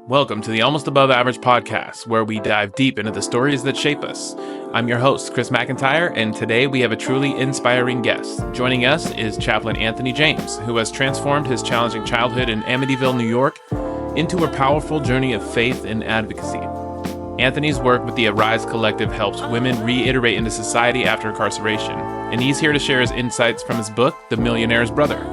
Welcome to the Almost Above Average podcast, where we dive deep into the stories that shape us. I'm your host, Chris McIntyre, and today we have a truly inspiring guest. Joining us is Chaplin Anthony James, who has transformed his challenging childhood in Amityville, New York, into a powerful journey of faith and advocacy. Anthony's work with the Arise Collective helps women reiterate into society after incarceration, and he's here to share his insights from his book, The Millionaires Brother.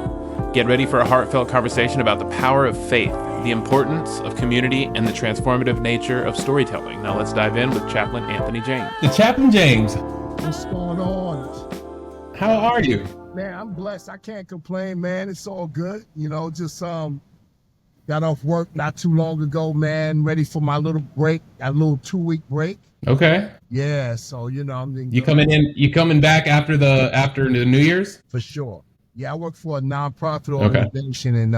Get ready for a heartfelt conversation about the power of faith, the importance of community, and the transformative nature of storytelling. Now let's dive in with Chaplin Anthony James. The Chaplin James. What's going on? How are you? Man, I'm blessed. I can't complain, man. It's all good. Just got off work not too long ago, man. Ready for my little break, a little 2-week break. Okay. Yeah, so I'm You coming back after the New Year's? For sure. Yeah, I work for a nonprofit organization, and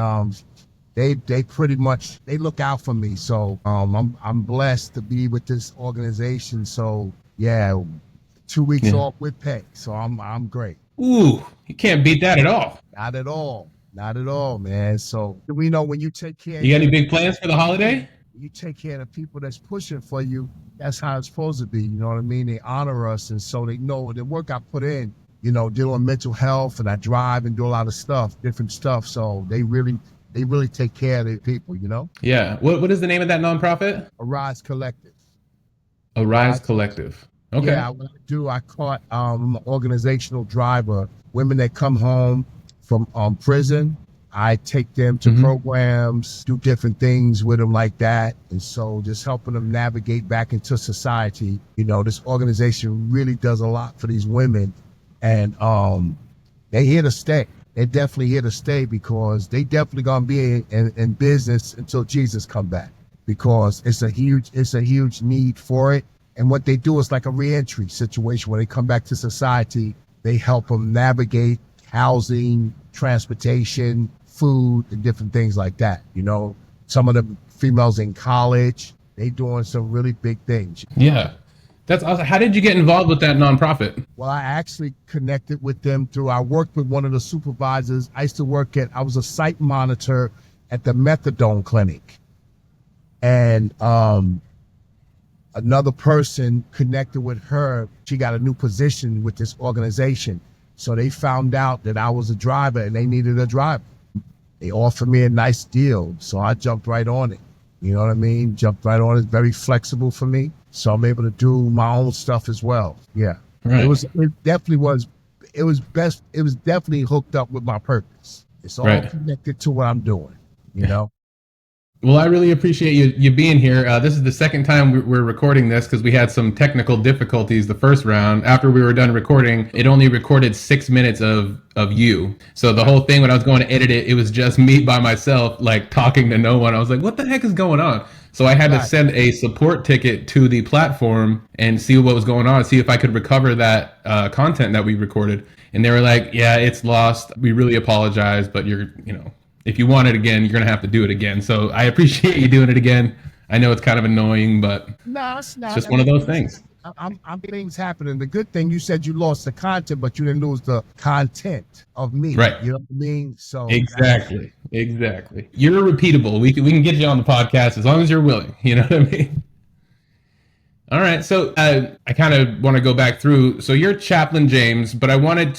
they pretty much look out for me. So I'm blessed to be with this organization. So yeah, 2 weeks off with pay. So I'm great. Ooh, you can't beat that at all. Not at all. Not at all, man. So we know when you take care. You got any big plans for the holiday? You take care of the people that's pushing for you. That's how it's supposed to be. You know what I mean? They honor us, and so they know the work I put in. Dealing with mental health, and I drive and do a lot of different stuff. So they really take care of their people, Yeah. What is the name of that nonprofit? Arise Collective. Arise Collective. Okay. Yeah, what I do, I caught I'm an organizational driver. Women that come home from prison, I take them to programs, do different things with them like that. And so just helping them navigate back into society. This organization really does a lot for these women. And they here to stay. They're definitely here to stay because they definitely gonna be in business until Jesus come back, because it's a huge need for it. And what they do is like a reentry situation where they come back to society. They help them navigate housing, transportation, food, and different things like that. Some of the females in college, they doing some really big things. Yeah. That's awesome. How did you get involved with that nonprofit? Well, I actually connected with them I worked with one of the supervisors. I was a site monitor at the methadone clinic. And another person connected with her. She got a new position with this organization. So they found out that I was a driver and they needed a driver. They offered me a nice deal. So I jumped right on it. You know what I mean? Jumped right on it. Very flexible for me. So I'm able to do my own stuff as well. Yeah. Right. It was definitely hooked up with my purpose. It's all connected to what I'm doing, Well, I really appreciate you being here. This is the second time we're recording this because we had some technical difficulties the first round. After we were done recording, it only recorded 6 minutes of you. So the whole thing, when I was going to edit it, it was just me by myself, like talking to no one. I was like, what the heck is going on? So I had to send a support ticket to the platform and see what was going on, see if I could recover that content that we recorded. And they were like, yeah, it's lost. We really apologize, but if you want it again, you're going to have to do it again. So I appreciate you doing it again. I know it's kind of annoying, but it's not. It's just one of those things. I'm things happening. The good thing, you said you lost the content, but you didn't lose the content of me. Right. You know what I mean? So Exactly. You're repeatable. We can get you on the podcast as long as you're willing. You know what I mean? All right. So I kind of want to go back through. So you're Chaplin James, but I wanted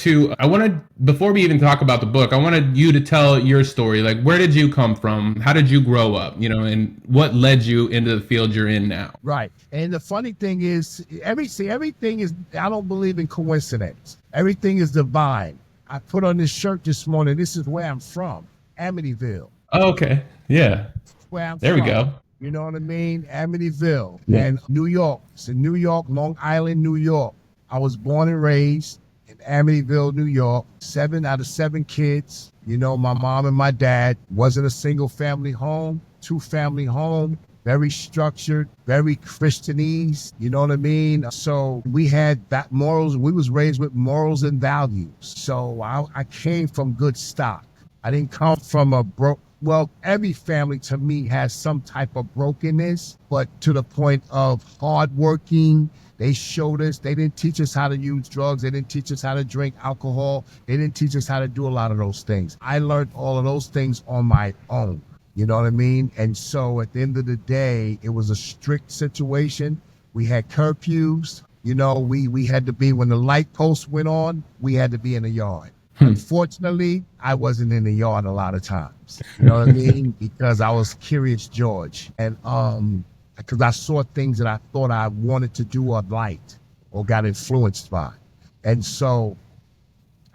before we even talk about the book, I wanted you to tell your story. Like, where did you come from? How did you grow up? And what led you into the field you're in now? Right. And the funny thing is, everything is, I don't believe in coincidence. Everything is divine. I put on this shirt this morning. This is where I'm from, Amityville. Oh, okay. Yeah. Where I'm there from. We go. You know what I mean? Amityville and New York. It's in New York, Long Island, New York. I was born and raised in Amityville, New York. 7 out of 7 kids. My mom and my dad. Wasn't a single family home, 2-family home. Very structured, very Christianese. You know what I mean? So we had that morals. We was raised with morals and values. So I came from good stock. I didn't come from well, every family to me has some type of brokenness, but to the point of hardworking. They showed us, they didn't teach us how to use drugs. They didn't teach us how to drink alcohol. They didn't teach us how to do a lot of those things. I learned all of those things on my own. You know what I mean? And so at the end of the day, it was a strict situation. We had curfews. You know, we had to be, when the light post went on, we had to be in the yard. Unfortunately, I wasn't in the yard a lot of times. You know what I mean? Because I was Curious George. And because I saw things that I thought I wanted to do or liked or got influenced by. And so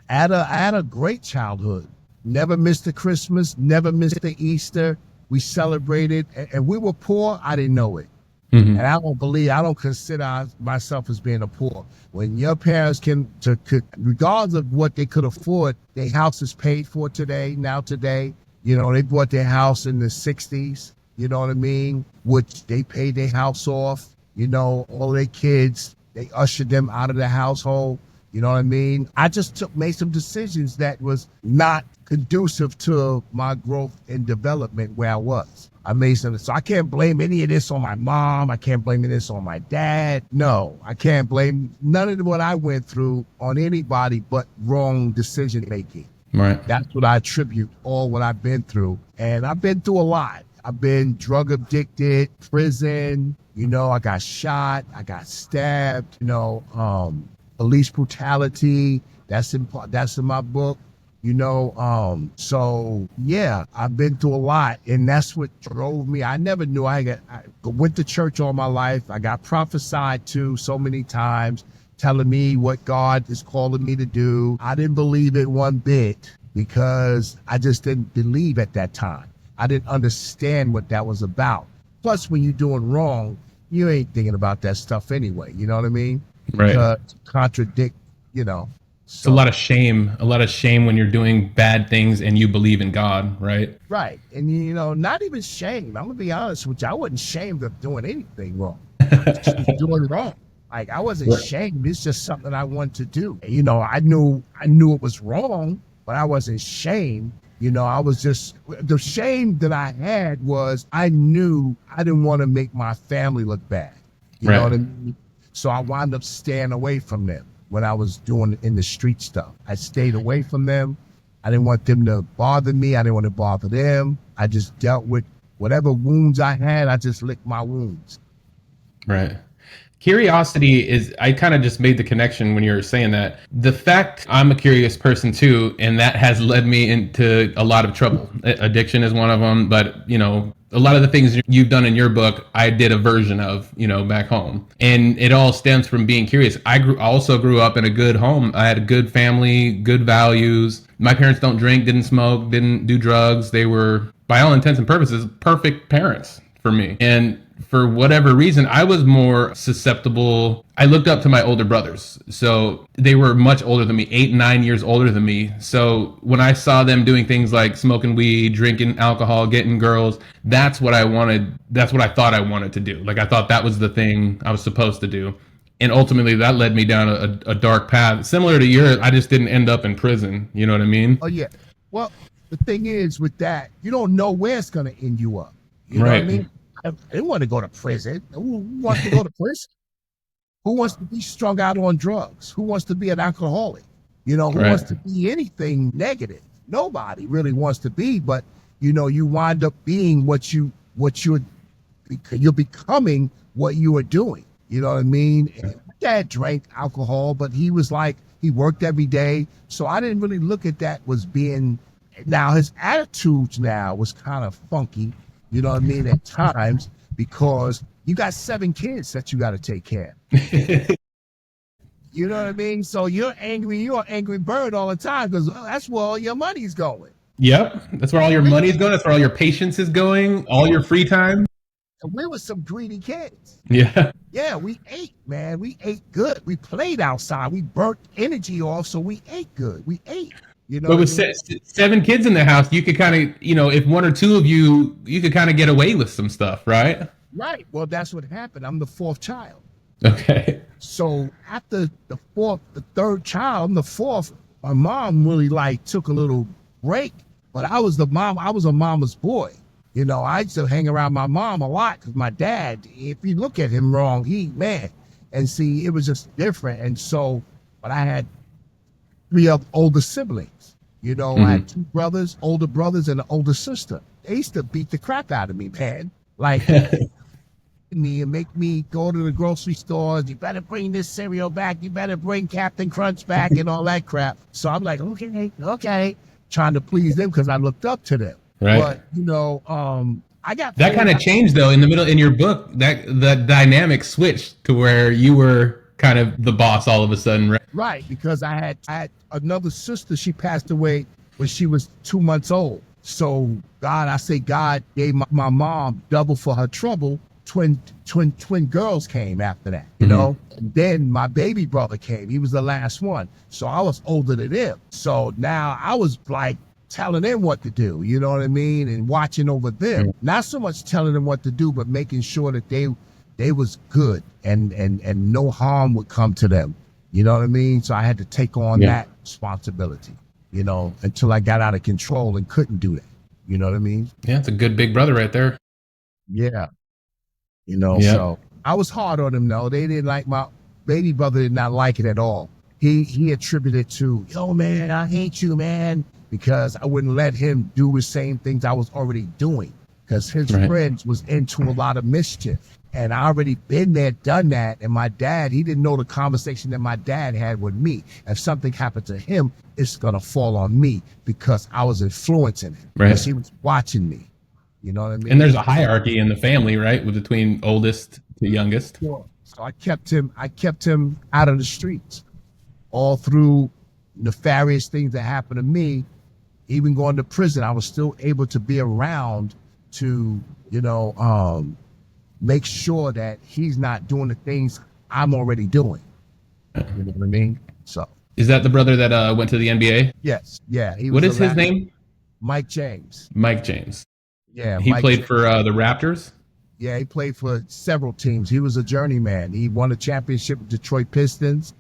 I had a great childhood. Never missed a Christmas, never missed the Easter. We celebrated, and we were poor. I didn't know it. And I don't consider myself as being a poor. When your parents could, regardless of what they could afford, their house is paid for today. You know, they bought their house in the 60s, you know what I mean? Which they paid their house off, you know, all their kids, they ushered them out of the household. You know what I mean? I just made some decisions that was not conducive to my growth and development where I was. I made some, so I can't blame any of this on my mom. I can't blame any of this on my dad. No, I can't blame none of what I went through on anybody but wrong decision making. Right. That's what I attribute all what I've been through. And I've been through a lot. I've been drug addicted, prison, you know, I got shot, I got stabbed, you know, police brutality. That's in my book, you know. So yeah, I've been through a lot, and that's what drove me. I never knew I went to church all my life. I got prophesied to so many times, telling me what God is calling me to do. I didn't believe it one bit because I just didn't believe at that time. I didn't understand what that was about. Plus, when you're doing wrong, you ain't thinking about that stuff anyway. You know what I mean? Right. To contradict, you know. It's a lot of shame when you're doing bad things and you believe in God, right? Right. And, you know, not even shame. I'm going to be honest with you. I wasn't ashamed of doing anything wrong. Just doing wrong. Like, I wasn't ashamed. It's just something I wanted to do. You know, I knew it was wrong, but I wasn't ashamed. You know, I was just, the shame that I had was I knew I didn't want to make my family look bad. You know what I mean? So I wound up staying away from them when I was doing in the street stuff. I stayed away from them. I didn't want them to bother me. I didn't want to bother them. I just dealt with whatever wounds I had. I just licked my wounds. Right. Curiosity is, I kind of just made the connection when you were saying that. The fact I'm a curious person too, and that has led me into a lot of trouble. Addiction is one of them, but, you know, a lot of the things you've done in your book, I did a version of, you know, back home. And it all stems from being curious. I also grew up in a good home. I had a good family, good values. My parents don't drink, didn't smoke, didn't do drugs. They were, by all intents and purposes, perfect parents for me. And for whatever reason, I was more susceptible. I looked up to my older brothers. So they were much older than me, 8, 9 years older than me. So when I saw them doing things like smoking weed, drinking alcohol, getting girls, that's what I wanted. That's what I thought I wanted to do. Like, I thought that was the thing I was supposed to do. And ultimately that led me down a dark path. Similar to yours, I just didn't end up in prison. You know what I mean? Oh, yeah. Well, the thing is with that, you don't know where it's going to end you up. You know what I mean? I didn't want to go to prison. Who wants to go to prison? Who wants to be strung out on drugs? Who wants to be an alcoholic? You know, who wants to be anything negative? Nobody really wants to be, but, you know, you wind up being you're becoming what you are doing. You know what I mean? And my dad drank alcohol, but he was like, he worked every day. So I didn't really look at that as being, now his attitudes now was kind of funky. You know what I mean? At times, because you got 7 kids that you got to take care of. You know what I mean? So you're an angry bird all the time because that's where all your money's going. Yep. That's where all your money's going. That's where all your patience is going. All your free time. And we were some greedy kids. Yeah. Yeah, we ate, man. We ate good. We played outside. We burnt energy off, so we ate good. We ate. You know, but with 7 kids in the house, you could kind of, you know, if 1 or 2 of you could kind of get away with some stuff, right? Right. Well, that's what happened. I'm the 4th child. Okay. So after the 3rd child, I'm the 4th. My mom really took a little break, but I was a mama's boy. You know, I used to hang around my mom a lot because my dad, if you look at him wrong, and see, it was just different. And so, but I had 3 older siblings. You know, I had 2 brothers, older brothers, and an older sister. they used to beat the crap out of me, man. Like me and make me go to the grocery stores. You better bring this cereal back. You better bring Captain Crunch back and all that crap. So I'm like, okay, trying to please them because I looked up to them. Right. But I got that kind of changed though in the middle in your book. That the dynamic switched to where you were kind of the boss all of a sudden, right? Right, because I had another sister. She passed away when she was 2 months old. So God gave my mom double for her trouble. Twin girls came after that, you know. And then my baby brother came. He was the last one. So I was older than him. So now I was like telling them what to do, you know what I mean? And watching over them. Not so much telling them what to do, but making sure that they was good and no harm would come to them. You know what I mean? So I had to take on that responsibility, you know, until I got out of control and couldn't do that. You know what I mean? Yeah, it's a good big brother right there. Yeah. You know, so I was hard on them though. They didn't like my baby brother did not like it at all. He attributed to, yo man, I hate you, man, because I wouldn't let him do the same things I was already doing. Because his friends was into a lot of mischief. And I already been there, done that. And my dad, he didn't know the conversation that my dad had with me. If something happened to him, it's going to fall on me because I was influencing him. Right. Because he was watching me. You know what I mean? And there's a hierarchy in the family, right? Between oldest to youngest. Sure. So I kept him out of the streets all through nefarious things that happened to me. Even going to prison, I was still able to be around to, you know, make sure that he's not doing the things I'm already doing. You know what I mean? So. Is that the brother that went to the NBA? Yes. Yeah. What is his name? Mike James. Mike James. Yeah. He played for the Raptors? Yeah, he played for several teams. He was a journeyman. He won a championship with Detroit Pistons.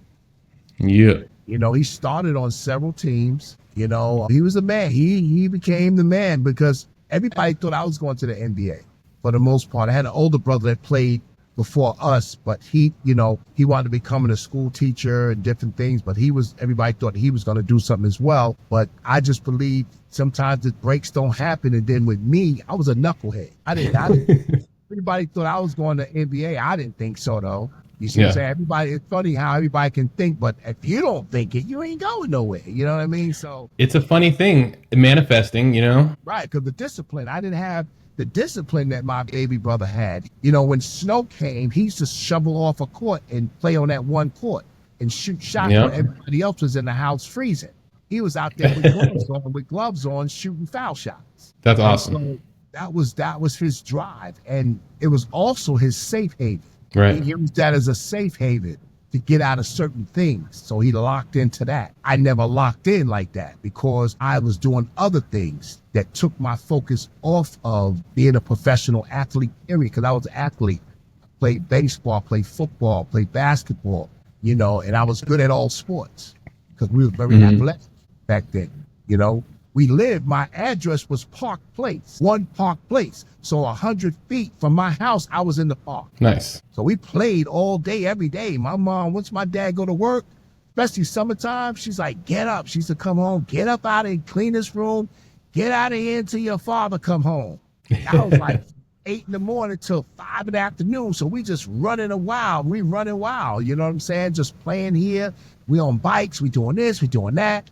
Yeah. You know, he started on several teams. You know, he was a man. He became the man because everybody thought I was going to the NBA for the most part. I had an older brother that played before us, but he wanted to become a school teacher and different things, but everybody thought he was going to do something as well. But I just believe sometimes the breaks don't happen. And then with me, I was a knucklehead. I didn't everybody thought I was going to NBA. I didn't think so though. You see what I'm saying? It's funny how everybody can think, but if you don't think it, you ain't going nowhere. You know what I mean? So it's a funny thing manifesting, you know? Right. Because the discipline, I didn't have the discipline that my baby brother had. You know, when snow came, he used to shovel off a court and play on that one court and shoot shots when everybody else was in the house freezing. He was out there with gloves on, shooting foul shots. That's awesome. So that was his drive, and it was also his safe haven. Right. He used that as a safe haven to get out of certain things. So he locked into that. I never locked in like that because I was doing other things that took my focus off of being a professional athlete, period. Because I was an athlete. Played baseball, played football, played basketball, you know, and I was good at all sports because we were very athletic back then, you know. My address was Park Place, one Park Place. So 100 feet from my house, I was in the park. Nice. So we played all day, every day. My mom, once my dad go to work, especially summertime, she's like, get up. She used to come home, get up out and clean this room, get out of here until your father come home. I was like 8 in the morning till 5 in the afternoon. So we just running wild. We running wild. You know what I'm saying? Just playing here. We on bikes. We doing this. We doing that.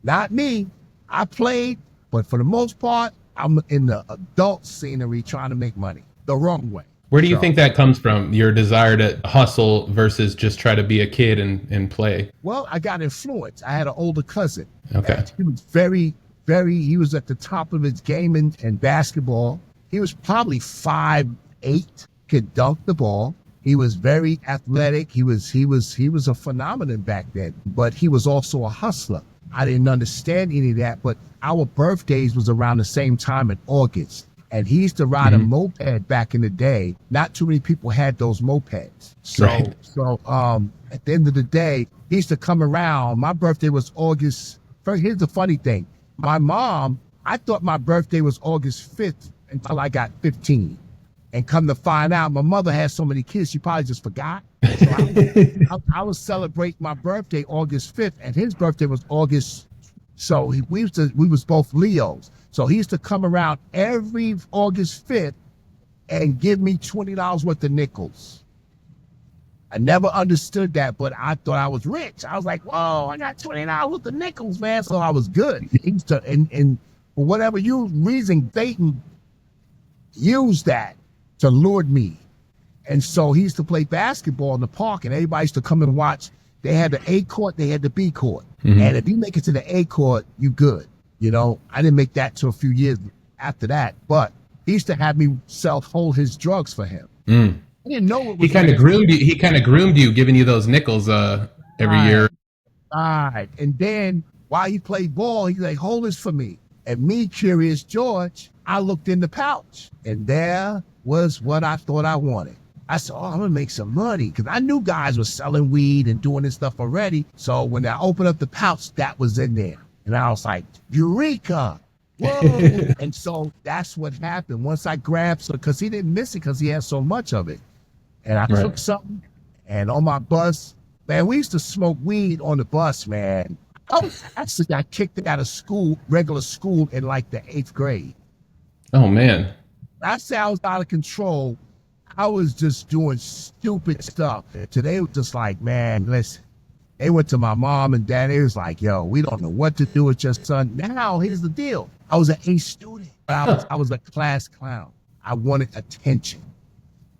Not me. I played, but for the most part, I'm in the adult scenery trying to make money the wrong way. Where do you think that comes from? Your desire to hustle versus just try to be a kid and play? Well, I got influenced. I had an older cousin. Okay. He was he was at the top of his game in basketball. He was probably 5'8", could dunk the ball. He was very athletic. He was a phenomenon back then, but he was also a hustler. I didn't understand any of that, but our birthdays was around the same time in August. And he used to ride a moped back in the day. Not too many people had those mopeds. So at the end of the day, he used to come around. My birthday was August 1st. Here's the funny thing. My mom, I thought my birthday was August 5th until I got 15. And come to find out, my mother had so many kids, she probably just forgot. So I was celebrating my birthday August 5th, and his birthday was August. So we was both Leos. So he used to come around every August 5th and give me $20 worth of nickels. I never understood that, but I thought I was rich. I was like, whoa, I got $20 worth of nickels, man. So I was good. He used to, and for whatever reason, Dayton used that to lure me. And so he used to play basketball in the park, and everybody used to come and watch. They had the A court, they had the B court. Mm-hmm. And if you make it to the A court, you good. You know, I didn't make that till a few years after that, but he used to have me hold his drugs for him. Mm. I didn't know it was. He kind of groomed you. He kind of groomed you, giving you those nickels every year. Right. And then while he played ball, he's like, hold this for me. And me, Curious George, I looked in the pouch, and there was what I thought I wanted. I said, oh, I'm gonna make some money, because I knew guys were selling weed and doing this stuff already. So when I opened up the pouch, that was in there. And I was like, Eureka. Whoa. And so that's what happened. Once I grabbed some, because he didn't miss it because he had so much of it. And I took something, and on my bus, man, we used to smoke weed on the bus, man. I actually got kicked out of school, regular school, in like the 8th grade. Oh, man. I say I was out of control. I was just doing stupid stuff. Today was just like, man, listen. They went to my mom and dad. They was like, yo, we don't know what to do with your son. Now, here's the deal. I was an A student, but I was a class clown. I wanted attention.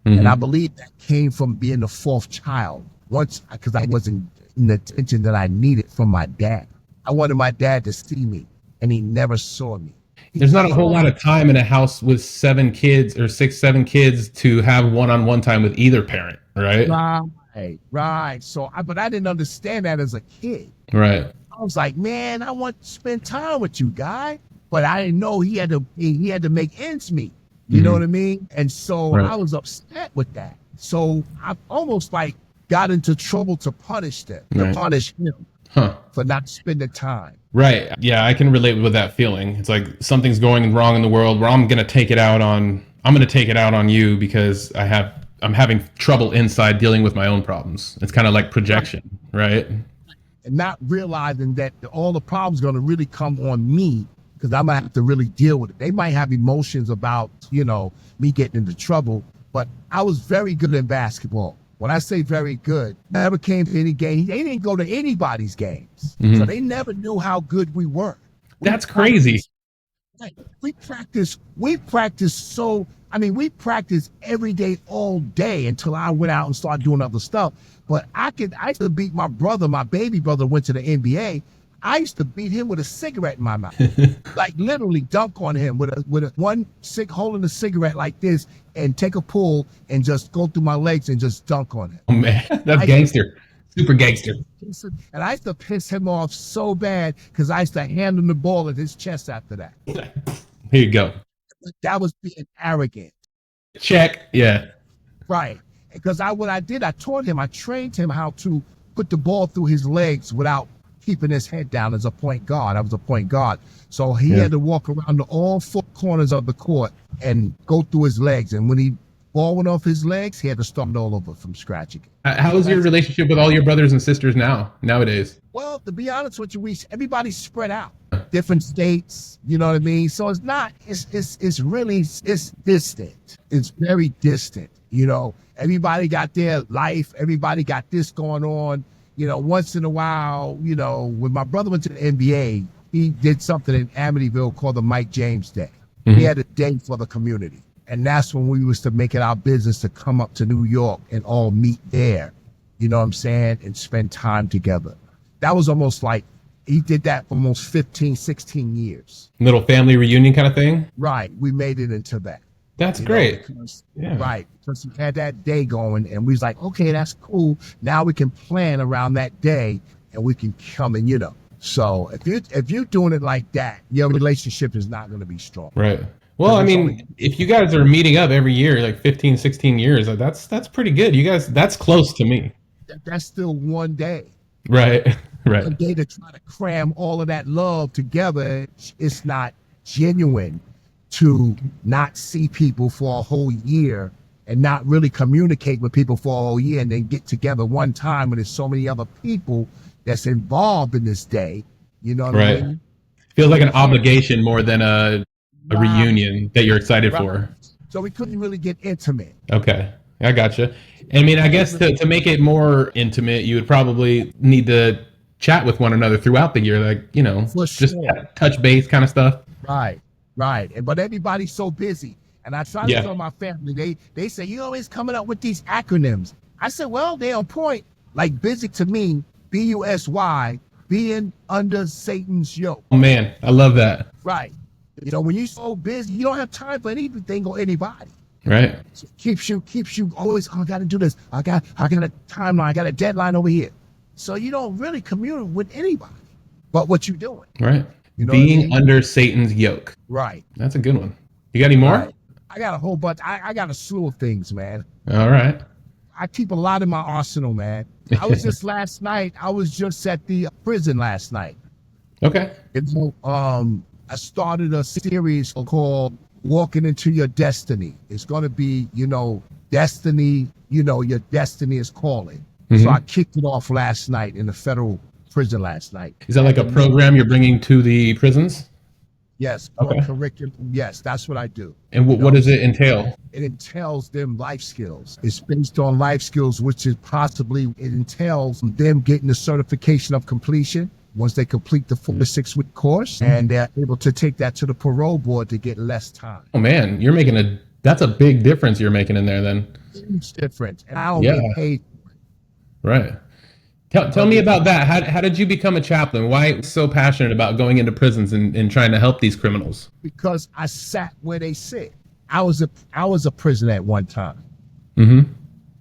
Mm-hmm. And I believe that came from being the 4th child. Once, because I wasn't getting the attention that I needed from my dad. I wanted my dad to see me, and he never saw me. There's not a whole lot of time in a house with 7 kids or 6, 7 kids to have one-on-one time with either parent, right? Right. So, but I didn't understand that as a kid. Right. I was like, man, I want to spend time with you, guy. But I didn't know he had to make ends meet. You know what I mean? And so I was upset with that. So I almost like got into trouble to punish them, to punish him for not spending time. Right. Yeah, I can relate with that feeling. It's like something's going wrong in the world where I'm going to take it out on you because I'm having trouble inside dealing with my own problems. It's kind of like projection, right? And not realizing that all the problems are going to really come on me, because I might have to really deal with it. They might have emotions about, me getting into trouble, but I was very good in basketball. When I say very good, I never came to any game. They didn't go to anybody's games. Mm-hmm. So they never knew how good we were. That's crazy. We practiced every day, all day, until I went out and started doing other stuff. But I used to beat my brother. My baby brother went to the NBA. I used to beat him with a cigarette in my mouth, like literally dunk on him with holding a cigarette like this, and take a pull and just go through my legs and just dunk on him. Oh man, that's gangster, super gangster. And I used to piss him off so bad because I used to hand him the ball at his chest after that. Here you go. That was being arrogant. Check. Yeah. Right. Because I trained him how to put the ball through his legs without keeping his head down as a point guard. I was a point guard. So he had to walk around all 4 corners of the court and go through his legs. And when ball went off his legs, he had to start all over from scratch again. How is your relationship with all your brothers and sisters nowadays? Well, to be honest with you, everybody's spread out. Different states, you know what I mean? So it's distant. It's very distant. Everybody got their life. Everybody got this going on. Once in a while, when my brother went to the NBA, he did something in Amityville called the Mike James Day. Mm-hmm. He had a day for the community. And that's when we was to make it our business to come up to New York and all meet there, you know what I'm saying, and spend time together. That was almost like, he did that for almost 15, 16 years. Little family reunion kind of thing? Right. We made it into that. That's great. Right. Because we had that day going, and we was like, okay, that's cool. Now we can plan around that day, and we can come and, So if you're doing it like that, your relationship is not going to be strong. Right. Well, I mean, if you guys are meeting up every year, like 15, 16 years, that's pretty good. You guys, that's close to me. That's still one day. Right. Right. A day to try to cram all of that love together, it's not genuine to not see people for a whole year and not really communicate with people for a whole year, and then get together one time when there's so many other people that's involved in this day. You know what I mean? Feels So like we an can't- obligation more than a Right. reunion that you're excited Right. for. So we couldn't really get intimate. Okay, I gotcha. I mean, I guess to make it more intimate, you would probably need to chat with one another throughout the year, like, For just sure. touch base kind of stuff. Right, right. But everybody's so busy. And I try to Yeah. tell my family, they say, you always coming up with these acronyms. I said, well, they're on point. Like busy to me, BUSY, being under Satan's yoke. Oh man, I love that. Right. When you're so busy, you don't have time for anything or anybody. Right. So it keeps you always, oh, I got to do this. I got a timeline. I got a deadline over here. So you don't really communicate with anybody but what you're doing. Right. You know Being what I mean? under Satan's yoke. Right. That's a good one. You got any more? Right. I got a whole bunch. I got a slew of things, man. All right. I keep a lot in my arsenal, man. I was just last night. I was just at the prison last night. Okay. I started a series called Walking Into Your Destiny. It's going to be, destiny, your destiny is calling. Mm-hmm. So I kicked it off last night in the federal prison last night. Is that like a program you're bringing to the prisons? Yes. Okay. Curriculum. Yes, that's what I do. And what does it entail? It entails them life skills. It's based on life skills, which is it entails them getting the certification of completion once they complete the 4 to 6 week course, and they're able to take that to the parole board to get less time. Oh man, that's a big difference you're making in there then. Huge difference. And I don't Yeah. get paid. Right. Tell me about that. How did you become a chaplain? Why so passionate about going into prisons and trying to help these criminals? Because I sat where they sit. I was a prisoner at one time. Mm-hmm.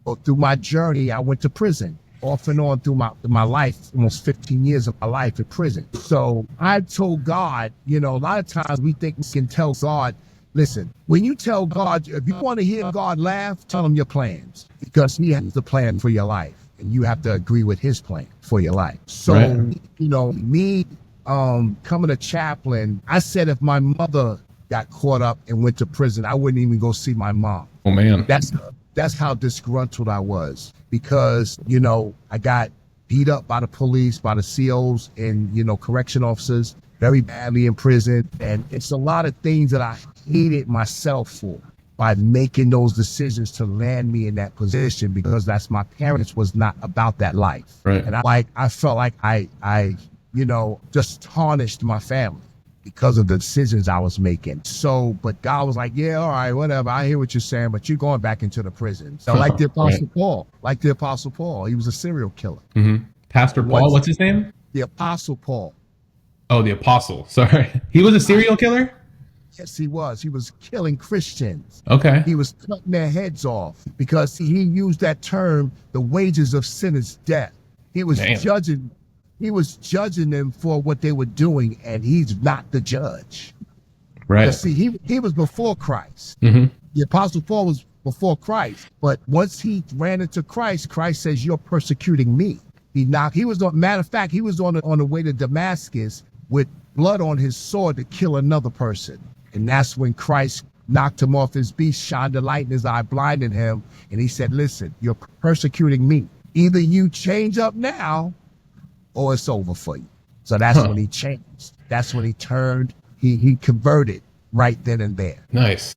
But through my journey, I went to prison off and on through my life, almost 15 years of my life in prison. So I told God, a lot of times we think we can tell God, listen, when you tell God, if you want to hear God laugh, tell him your plans, because he has the plan for your life. And you have to agree with his plan for your life. So, Right. Me coming a chaplain, I said if my mother got caught up and went to prison, I wouldn't even go see my mom. Oh man. That's how disgruntled I was, because, I got beat up by the police, by the COs and, correction officers very badly in prison. And it's a lot of things that I hated myself for, by making those decisions to land me in that position, because that's my parents was not about that life. Right. And I felt like I just tarnished my family because of the decisions I was making. So, but God was like, yeah, all right, whatever. I hear what you're saying, but you're going back into the prison. So like the Apostle Paul, he was a serial killer. Mm-hmm. Pastor Paul, what's his name? The Apostle Paul. Oh, the apostle. Sorry. He was a serial killer? Yes, he was. He was killing Christians. Okay. He was cutting their heads off because he used that term, the wages of sin is death. He was Damn. judging them for what they were doing, and he's not the judge. Right. But see, he was before Christ. Mm-hmm. The Apostle Paul was before Christ. But once he ran into Christ, Christ says, you're persecuting me. Matter of fact, he was on the way to Damascus with blood on his sword to kill another person. And that's when Christ knocked him off his beast, shined the light in his eye, blinded him. And he said, listen, you're persecuting me. Either you change up now or it's over for you. So that's when he changed. That's when he turned. He converted right then and there. Nice.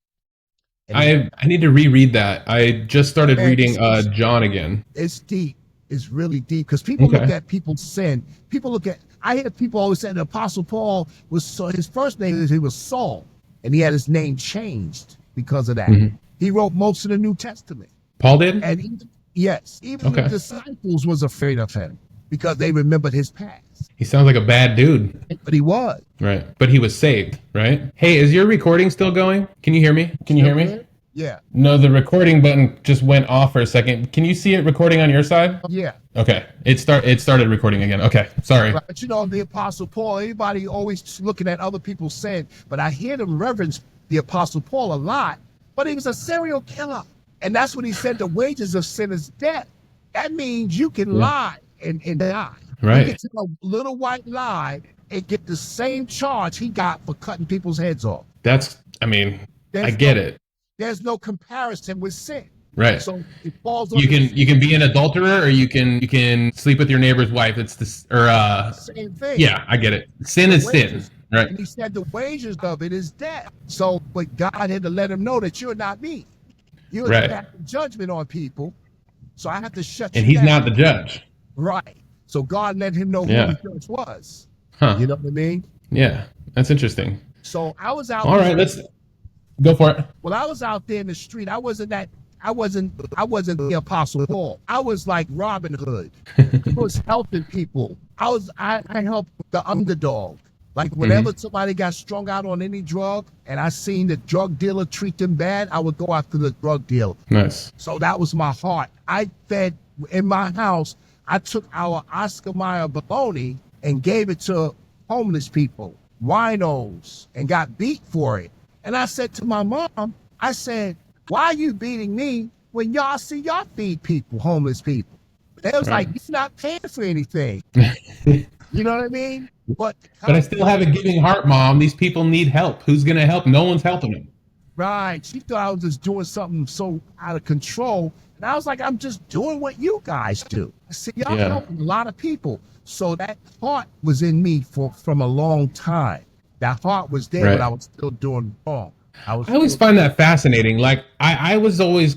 And I need to reread that. I just started reading John again. it's deep. It's really deep, because people look at people's sin. I hear people always say the Apostle Paul his first name he was Saul, and he had his name changed because of that. Mm-hmm. He wrote most of the New Testament. Paul did? And even the disciples was afraid of him because they remembered his past. He sounds like a bad dude. But he was. Right. But he was saved, right? Hey, is your recording still going? Can you hear me? Can you hear me? Yeah. No, the recording button just went off for a second. Can you see it recording on your side? Yeah. Okay. It started recording again. Okay. Sorry. But the Apostle Paul, everybody always looking at other people's sin, but I hear them reverence the Apostle Paul a lot, but he was a serial killer. And that's what he said, the wages of sin is death. That means you can lie and die. Right. You can tell a little white lie and get the same charge he got for cutting people's heads off. I get it. There's no comparison with sin. Right. So it falls on You can be an adulterer, or you can sleep with your neighbor's wife. It's this, or the same thing. yeah, I get it. Sin is sin. Right. And he said the wages of it is death. So, but God had to let him know that you're not me. You're Right. passing judgment on people. So I have to shut And you he's down. not the judge. Right. So God let him know who Yeah. the judge was. Huh. You know what I mean? Yeah. That's interesting. So I was out. All right, let's go for it. Well, I was out there in the street. I wasn't the Apostle Paul. I was like Robin Hood. I was helping people. I helped the underdog. Like whenever somebody got strung out on any drug and I seen the drug dealer treat them bad, I would go after the drug dealer. Nice. So that was my heart. I fed in my house. I took our Oscar Mayer bologna and gave it to homeless people, winos, and got beat for it. And I said to my mom, I said, why are you beating me when y'all see y'all feed people, homeless people? They was like, you're not paying for anything. You know what I mean? But I still have a giving heart, Mom. These people need help. Who's going to help? No one's helping them. Right. She thought I was just doing something so out of control. And I was like, I'm just doing what you guys do. I said, y'all helping a lot of people. So that heart was in me from a long time. That heart was there, but I was still doing wrong. I always find that fascinating. Like I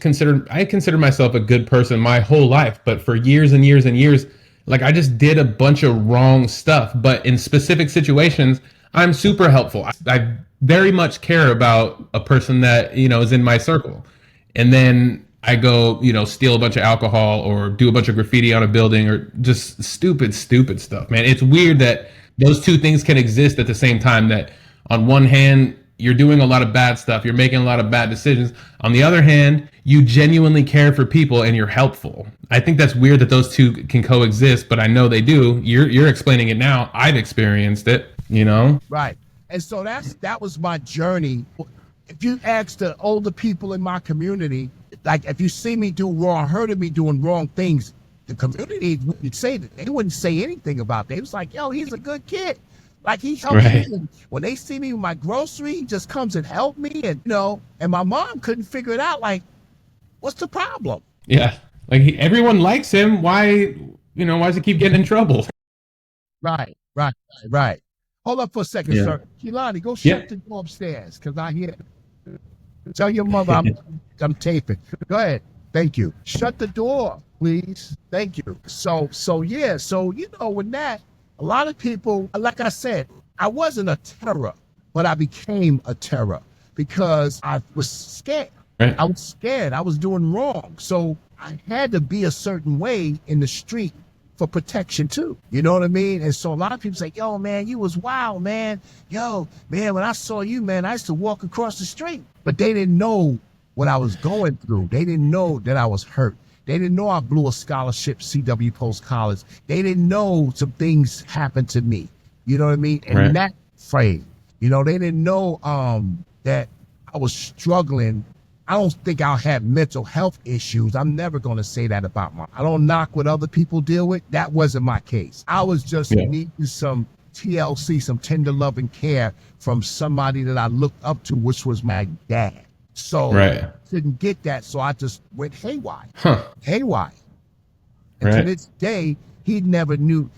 considered myself a good person my whole life, but for years and years and years, like I just did a bunch of wrong stuff. But in specific situations, I'm super helpful. I very much care about a person that, is in my circle. And then I go, steal a bunch of alcohol or do a bunch of graffiti on a building or just stupid stuff, man. It's weird that those two things can exist at the same time, that on one hand, you're doing a lot of bad stuff. You're making a lot of bad decisions. On the other hand, you genuinely care for people and you're helpful. I think that's weird that those two can coexist, but I know they do. You're explaining it now. I've experienced it, Right. And so that was my journey. If you ask the older people in my community, like if you see me do wrong, heard of me doing wrong things, the community would say that they wouldn't say anything about it. It was like, yo, he's a good kid. Like he helps me. And when they see me with my grocery, he just comes and help me. And, and my mom couldn't figure it out. Like, what's the problem? Yeah. Like everyone likes him. Why does he keep getting in trouble? Right. Hold up for a second, sir. Kehlani, go shut the door upstairs because I hear. Tell your mother I'm taping. Go ahead. Thank you. Shut the door, please. Thank you. So with that, a lot of people, like I said, I wasn't a terror, but I became a terror because I was scared. Right. I was scared. I was doing wrong. So I had to be a certain way in the street for protection too. You know what I mean? And so a lot of people say, yo, man, you was wild, man. Yo, man, when I saw you, man, I used to walk across the street. But they didn't know what I was going through. They didn't know that I was hurt. They didn't know I blew a scholarship, CW Post College. They didn't know some things happened to me. You know what I mean? And that frame, they didn't know that I was struggling. I don't think I had mental health issues. I'm never going to say that about I don't knock what other people deal with. That wasn't my case. I was just needing some TLC, some tender love and care from somebody that I looked up to, which was my dad. So I didn't get that, so I just went haywire. Haywire. And to this day, he never knew,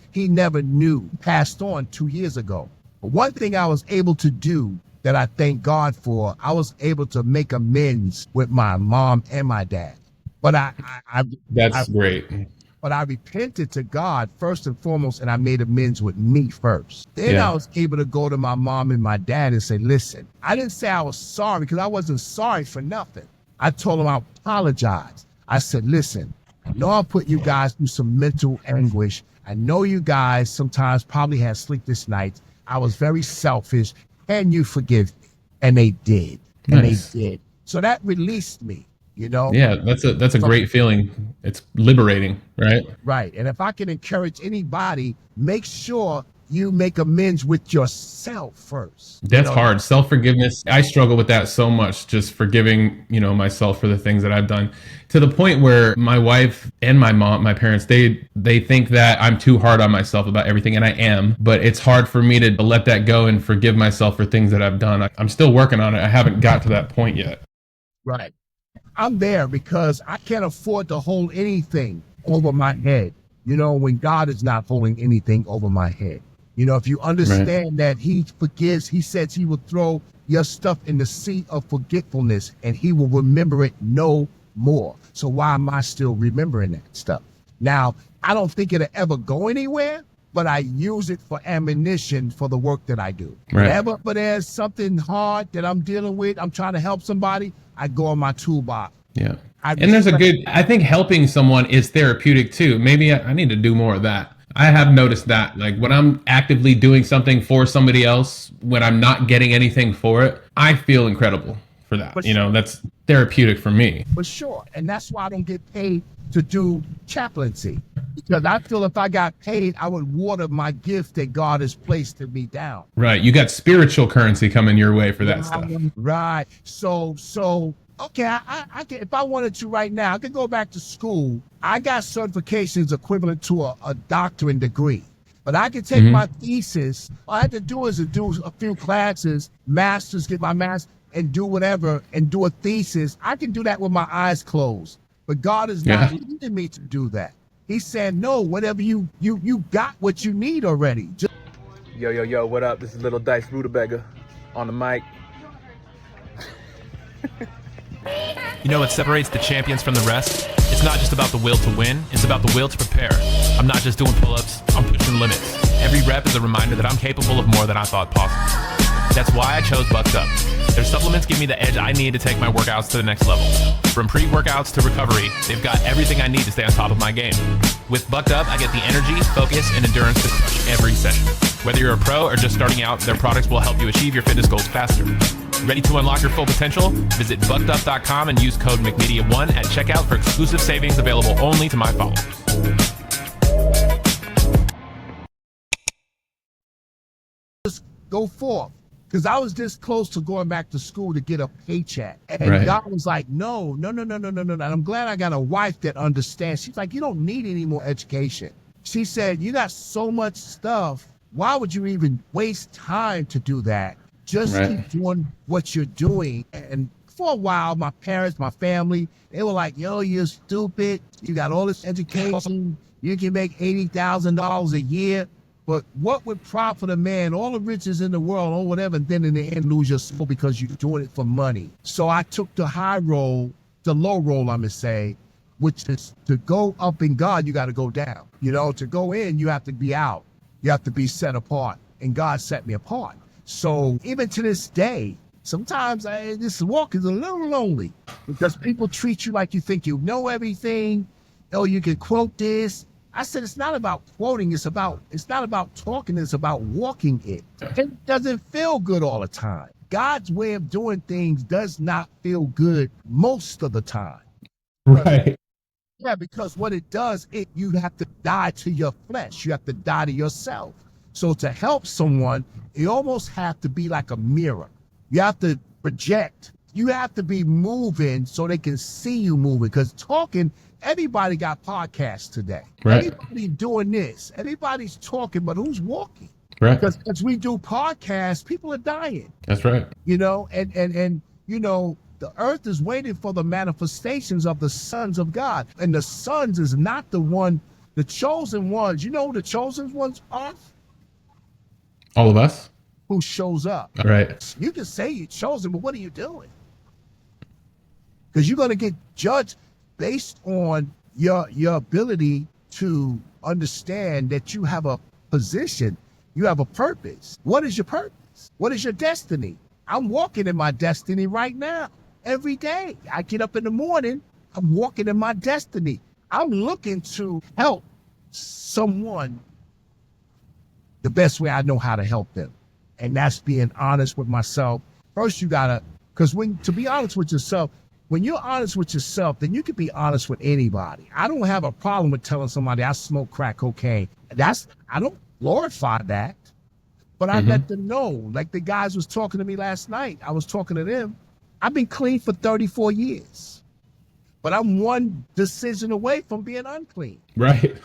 passed on 2 years ago. But one thing I was able to do that I thank God for, I was able to make amends with my mom and my dad. But That's great. But I repented to God first and foremost, and I made amends with me first. Then I was able to go to my mom and my dad and say, listen, I didn't say I was sorry because I wasn't sorry for nothing. I told them I apologized. I said, listen, I know I put you guys through some mental anguish. I know you guys sometimes probably had sleepless nights. I was very selfish. Can you forgive me? And they did. And they did. So that released me. Yeah, that's a great feeling. It's liberating, right? Right. And if I can encourage anybody, make sure you make amends with yourself first. That's hard. Self-forgiveness. I struggle with that so much, just forgiving, myself for the things that I've done, to the point where my wife and my mom, my parents, they think that I'm too hard on myself about everything, and I am, but it's hard for me to let that go and forgive myself for things that I've done. I'm still working on it. I haven't got to that point yet. Right. I'm there because I can't afford to hold anything over my head, when God is not holding anything over my head. You know, if you understand that he forgives, he says he will throw your stuff in the sea of forgetfulness and he will remember it no more. So why am I still remembering that stuff? Now, I don't think it'll ever go anywhere, but I use it for ammunition for the work that I do. Right. Whenever there's something hard that I'm dealing with, I'm trying to help somebody, I go in my toolbox. Yeah. And there's I think helping someone is therapeutic too. Maybe I need to do more of that. I have noticed that, like, when I'm actively doing something for somebody else, when I'm not getting anything for it, I feel incredible for that. You know, that's therapeutic for me. For sure. And that's why I don't get paid to do chaplaincy. Because I feel if I got paid, I would water my gift that God has placed in me down. Right. You got spiritual currency coming your way for that stuff. Right. So okay, I can, if I wanted to right now, I could go back to school. I got certifications equivalent to a doctorate degree. But I could take my thesis. All I had to do is to do a few classes, masters, get my master's, and do whatever, and do a thesis. I can do that with my eyes closed. But God is not leading me to do that. He said, no, whatever you got what you need already. Yo, what up? This is Little Dice Rutabaga on the mic. You know what separates the champions from the rest? It's not just about the will to win, it's about the will to prepare. I'm not just doing pull-ups, I'm pushing limits. Every rep is a reminder that I'm capable of more than I thought possible. That's why I chose Bucked Up. Their supplements give me the edge I need to take my workouts to the next level. From pre-workouts to recovery, they've got everything I need to stay on top of my game. With Bucked Up, I get the energy, focus, and endurance to crush every session. Whether you're a pro or just starting out, their products will help you achieve your fitness goals faster. Ready to unlock your full potential? Visit buckedup.com and use code McMedia1 at checkout for exclusive savings available only to my followers. Just go forth. Because I was this close to going back to school to get a paycheck. And God was like, no. And I'm glad I got a wife that understands. She's like, you don't need any more education. She said, you got so much stuff. Why would you even waste time to do that? Just keep doing what you're doing. And for a while, my parents, my family, they were like, yo, you're stupid. You got all this education. You can make $80,000 a year. But what would profit a man, all the riches in the world or whatever, and then in the end lose your soul because you're doing it for money? So I took the high road, the low road, I'm going to say, which is to go up in God, you got to go down. You know, to go in, you have to be out. You have to be set apart. And God set me apart. So even to this day, sometimes this walk is a little lonely because people treat you like you think you know everything. Oh, you can quote this. I said, it's not about quoting. It's not about talking. It's about walking it. It doesn't feel good all the time. God's way of doing things does not feel good most of the time. Right. Yeah, because what it does, you have to die to your flesh. You have to die to yourself. So to help someone, you almost have to be like a mirror. You have to project. You have to be moving so they can see you moving. Because talking, everybody got podcasts today. Right. Everybody doing this. Everybody's talking, but who's walking? Right. Because as we do podcasts, people are dying. That's right. You know, and you know, the earth is waiting for the manifestations of the sons of God. And the sons is not the one, the chosen ones. You know who the chosen ones are? All of us? Who shows up. Right. You can say you're chosen, but what are you doing? Because you're going to get judged based on your ability to understand that you have a position, you have a purpose. What is your purpose? What is your destiny? I'm walking in my destiny right now. Every day I get up in the morning, I'm walking in my destiny. I'm looking to help someone the best way I know how to help them. And that's being honest with myself. First, you gotta, because to be honest with yourself, when you're honest with yourself, then you can be honest with anybody. I don't have a problem with telling somebody I smoke crack cocaine. I don't glorify that, but I let them know. Like the guys was talking to me last night. I was talking to them. I've been clean for 34 years, but I'm one decision away from being unclean. Right.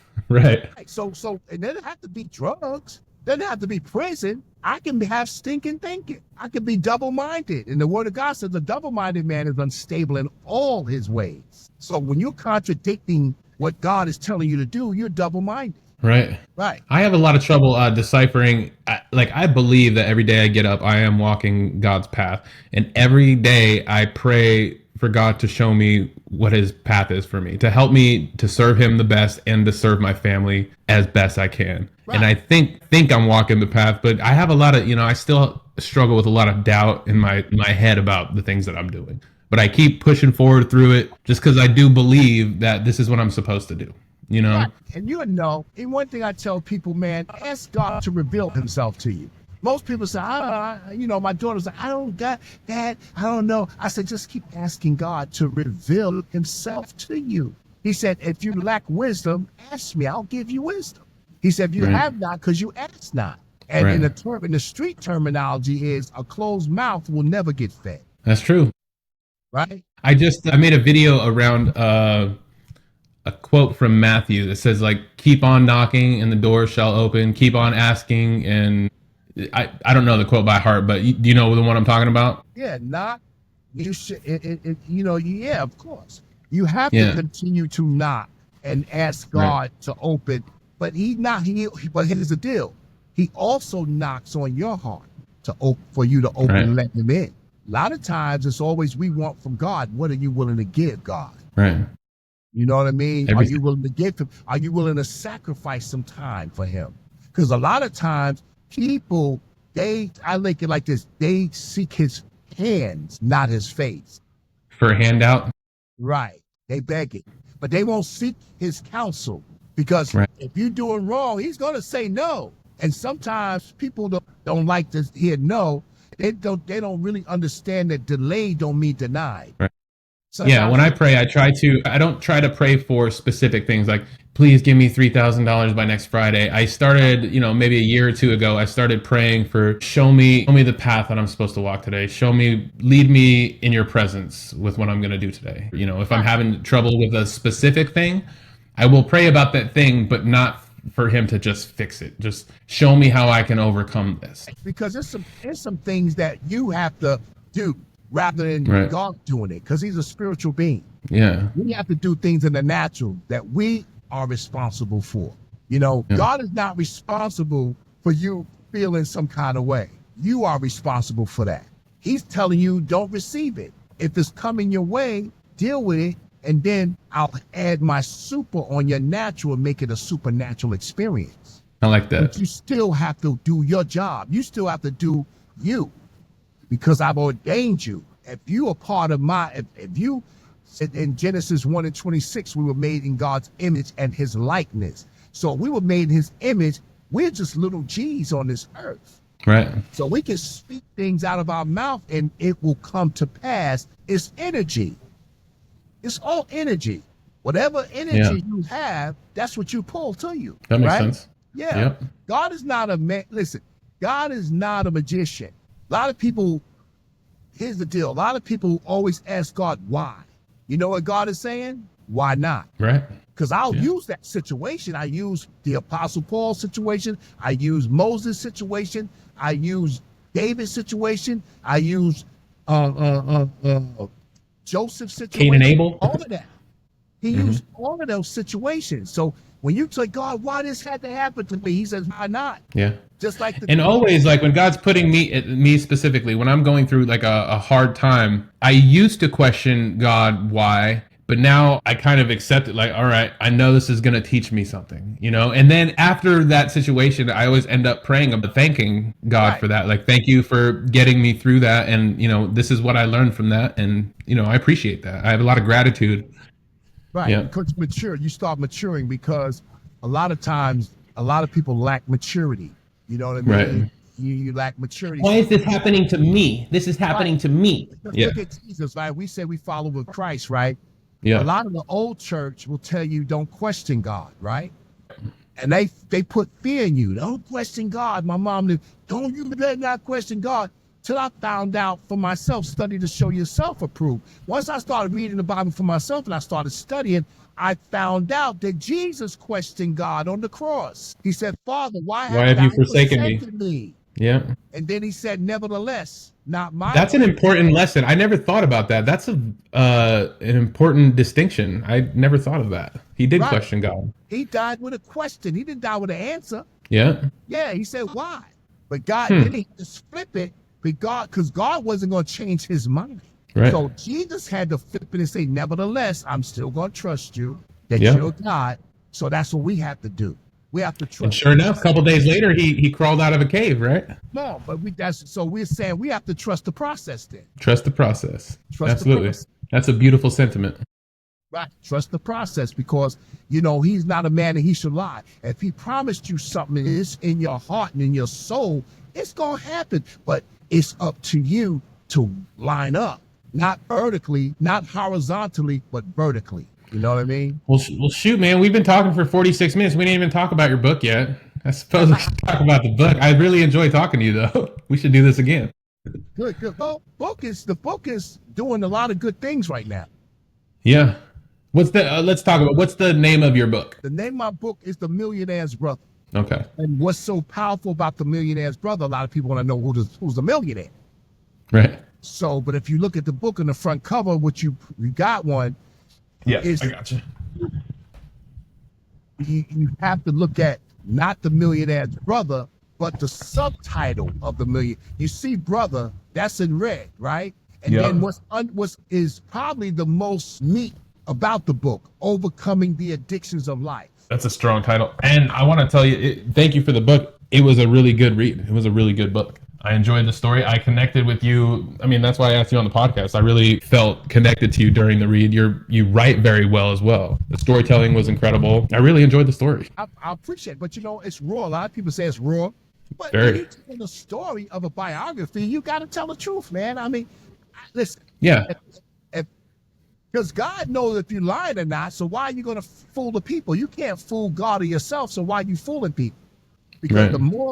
So it doesn't have to be drugs. Doesn't have to be prison. I can have stinking thinking. I can be double-minded. And the word of God says the double-minded man is unstable in all his ways. So when you're contradicting what God is telling you to do, you're double-minded. Right. Right. I have a lot of trouble deciphering. I believe that every day I get up, I am walking God's path. And every day I pray for God to show me what his path is for me, to help me to serve him the best and to serve my family as best I can. Right. And I think I'm walking the path, but I have a lot of, I still struggle with a lot of doubt in my head about the things that I'm doing. But I keep pushing forward through it just because I do believe that this is what I'm supposed to do. Right. And and one thing I tell people, man, ask God to reveal himself to you. Most people say, my daughter's like, I don't got that. I don't know. I said, just keep asking God to reveal himself to you. He said, if you lack wisdom, ask me, I'll give you wisdom. He said, if you have not, because you ask not. And in the street terminology is a closed mouth will never get fed. That's true. Right. I made a video around a quote from Matthew that says, like, keep on knocking and the door shall open, keep on asking. And I don't know the quote by heart, but do you know the one I'm talking about? Yeah, knock. You should, yeah, of course. You have to continue to knock and ask God to open. But but here's the deal. He also knocks on your heart for you to open and let him in. A lot of times it's always we want from God. What are you willing to give God? Right. You know what I mean? Are you willing to give him? Are you willing to sacrifice some time for him? Because a lot of times people, I like it like this. They seek his hands, not his face. For a handout? Right. They beg it. But they won't seek his counsel because if you're doing wrong, he's going to say no. And sometimes people don't like to hear no. They don't really understand that delay don't mean denied. Right. When I pray, I don't try to pray for specific things like, please give me $3,000 by next Friday. I started, maybe a year or two ago, I started praying for, show me the path that I'm supposed to walk today. Lead me in your presence with what I'm going to do today. If I'm having trouble with a specific thing, I will pray about that thing, but not for him to just fix it. Just show me how I can overcome this. Because there's some things that you have to do rather than God doing it, because he's a spiritual being. Yeah. We have to do things in the natural that we are responsible for. God is not responsible for you feeling some kind of way. You are responsible for that. He's telling you don't receive it. If it's coming your way, deal with it, and then I'll add my super on your natural and make it a supernatural experience. I like that. But you still have to do your job. You still have to do you. Because I've ordained you. If you are part of if you, in Genesis 1:26, we were made in God's image and his likeness. So we were made in his image. We're just little G's on this earth. Right. So we can speak things out of our mouth and it will come to pass. It's energy. It's all energy. Whatever energy you have, that's what you pull to you. That makes sense. Yeah. Yep. God is not listen, God is not a magician. A lot of people, here's the deal. A lot of people always ask God, why? You know what God is saying? Why not? Right. Because I'll use that situation. I use the Apostle Paul situation. I use Moses situation. I use David's situation. I use Joseph's situation. Cain and Abel. All of that. He used all of those situations. So when you say, God, why this had to happen to me? He says, why not? Yeah. Just like always, like when God's putting me specifically, when I'm going through like a hard time, I used to question God, why? But now I kind of accept it, like, all right, I know this is going to teach me something, And then after that situation, I always end up praying about thanking God for that. Like, thank you for getting me through that. And, this is what I learned from that. And, I appreciate that. I have a lot of gratitude. Right. Yeah. Because you start maturing because a lot of times, a lot of people lack maturity. You know what I mean? Right. You lack maturity. Why is this happening to me? This is happening to me. Look at Jesus, right? We say we follow with Christ, right? Yeah. A lot of the old church will tell you don't question God, right? And they put fear in you. Don't question God. My mom knew, don't you better not question God. Till I found out for myself, study to show yourself approved. Once I started reading the Bible for myself and I started studying, I found out that Jesus questioned God on the cross. He said, Father, why have you forsaken me? Yeah. And then he said, nevertheless, not my That's an will. important lesson. I never thought about that. That's an important distinction. I never thought of that. He did Right. question God. He died with a question. He didn't die with an answer. Yeah. Yeah, he said, why? But God, Hmm. then he had to flip it because God wasn't going to change his mind. Right. So Jesus had to flip it and say, nevertheless, I'm still going to trust you that Yeah. you're God. So that's what we have to do. We have to trust. And sure enough, a couple days later, he crawled out of a cave, right? No, but so we're saying we have to trust the process then. Trust the process. Trust Absolutely. the process. That's a beautiful sentiment. Right. Trust the process because, he's not a man that he should lie. If he promised you something and it's in your heart and in your soul, it's going to happen. But it's up to you to line up, not vertically, not horizontally, but vertically. You know what I mean? Well, shoot, man. We've been talking for 46 minutes. We didn't even talk about your book yet. I suppose we should talk about the book. I really enjoy talking to you, though. We should do this again. Good. Well, the book is doing a lot of good things right now. Yeah. Let's talk about, what's the name of your book? The name of my book is The Millionaires Brother. Okay. And what's so powerful about The Millionaires Brother, a lot of people want to know who's the millionaire. Right. So, but if you look at the book on the front cover, which you got one. Yeah, is, I got you. You have to look at not The Millionaire's Brother, but the subtitle of the million. You see brother, that's in red, right? And then what is probably the most neat about the book, Overcoming the Addictions of Life. That's a strong title. And I want to tell you, thank you for the book. It was a really good read. It was a really good book. I enjoyed the story. I connected with you. I mean, that's why I asked you on the podcast. I really felt connected to you during the read. You write very well as well. The storytelling was incredible. I really enjoyed the story. I appreciate it. But it's raw. A lot of people say it's raw. But Very. when you tell the story of a biography, you got to tell the truth, man. I mean, listen. Yeah. Because God knows if you're lying or not, so why are you going to fool the people? You can't fool God or yourself, so why are you fooling people? Because Right.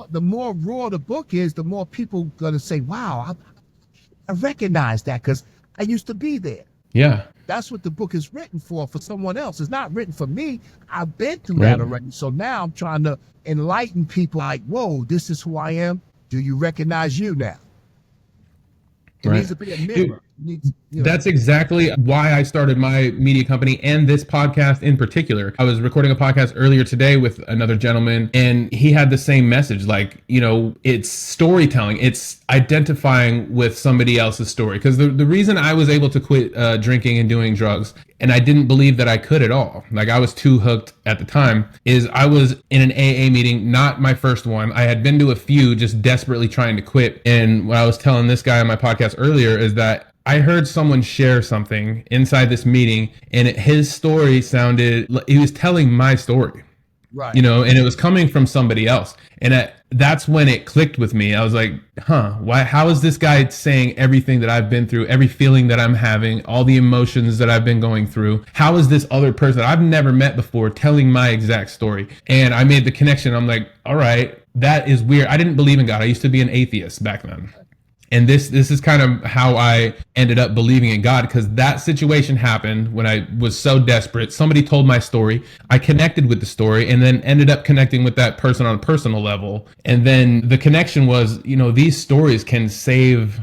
the more raw the book is, the more people going to say, wow, I recognize that because I used to be there. Yeah. That's what the book is written for someone else. It's not written for me. I've been through that already. So now I'm trying to enlighten people like, whoa, this is who I am. Do you recognize you now? It needs to be a mirror. That's exactly why I started my media company and this podcast in particular. I was recording a podcast earlier today with another gentleman, and he had the same message. Like, it's storytelling. It's identifying with somebody else's story. Because the reason I was able to quit drinking and doing drugs, and I didn't believe that I could at all, like I was too hooked at the time, is I was in an AA meeting, not my first one. I had been to a few, just desperately trying to quit. And what I was telling this guy on my podcast earlier is that I heard someone share something inside this meeting, and his story sounded like he was telling my story, right? And it was coming from somebody else. And that's when it clicked with me. I was like, why? How is this guy saying everything that I've been through, every feeling that I'm having, all the emotions that I've been going through? How is this other person I've never met before telling my exact story? And I made the connection. I'm like, all right, that is weird. I didn't believe in God. I used to be an atheist back then. And this is kind of how I ended up believing in God, because that situation happened when I was so desperate. Somebody told my story. I connected with the story and then ended up connecting with that person on a personal level. And then the connection was, these stories can save